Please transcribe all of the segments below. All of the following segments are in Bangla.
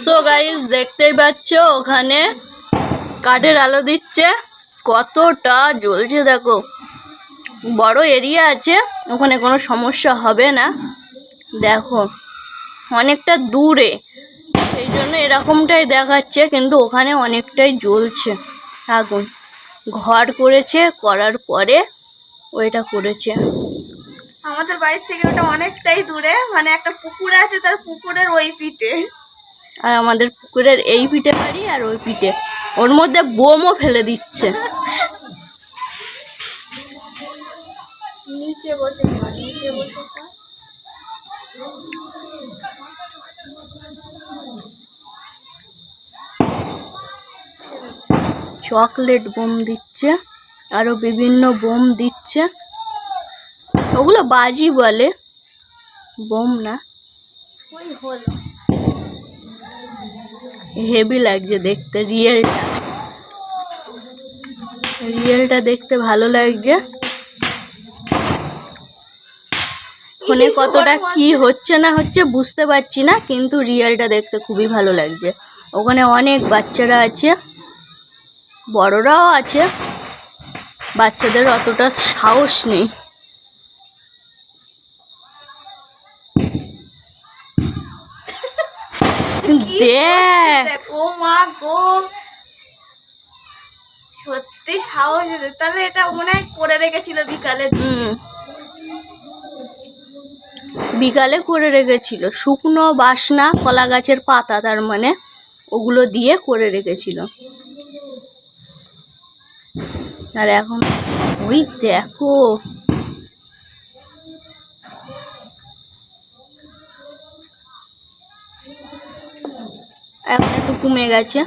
সো গাইস দেখতেই পাচ্ছ ওখানে কাঠের আলো দিচ্ছে, কতটা জ্বলছে দেখো। বড় এরিয়া আছে, ওখানে কোনো সমস্যা হবে না। দেখো অনেকটা দূরে, সেই জন্য এরকমটাই দেখাচ্ছে, কিন্তু ওখানে অনেকটাই জ্বলছে আগুন। ঘর করেছে, করার পরে ওইটা করেছে। আমাদের বাড়ির থেকে ওটা অনেকটাই দূরে, মানে একটা পুকুর আছে, তার পুকুরের ওই পিঠে। আর আমাদের পুকুরের এই পিঠে বাড়ি আর ওই পিঠে, ওর মধ্যে বোমও ফেলে দিচ্ছে। নিচে বসে খা, নিচে বসে খা। চকলেট বোম দিচ্ছে, আরো বিভিন্ন বোম দিচ্ছে। ওগুলো বাজি বলে, বোম না। ওই হলো হেভি লাগছে দেখতে, রিয়েলটা দেখতে ভালো লাগছে। ফোনে কতটা কি হচ্ছে না হচ্ছে বুঝতে পারছি না, কিন্তু রিয়েলটা দেখতে খুবই ভালো লাগছে। ওখানে অনেক বাচ্চারা আছে, বড়রাও আছে, বাচ্চাদের অতটা সাহস নেই। দেখ ও মা গো, সত্যি সাহস। তাহলে এটা মনে হয় করে রেখেছিল বিকালে। বিকালে করে রেখেছিল, শুকনো বাসনা, কলা গাছের পাতা, তার মানে ওগুলো দিয়ে করে রেখেছিল। আর এখন ওই দেখো, এখন একটু কমে গেছে।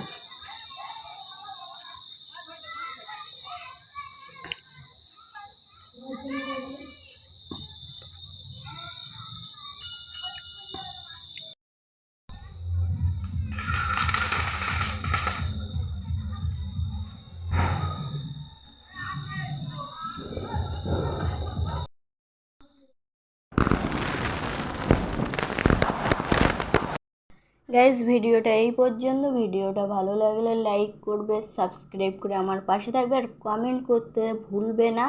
গাইজ ভিডিওটা এই পর্যন্ত। ভিডিওটা ভালো লাগলে লাইক করবে, সাবস্ক্রাইব করে আমার পাশে থাকবে, আর কমেন্ট করতে ভুলবে না।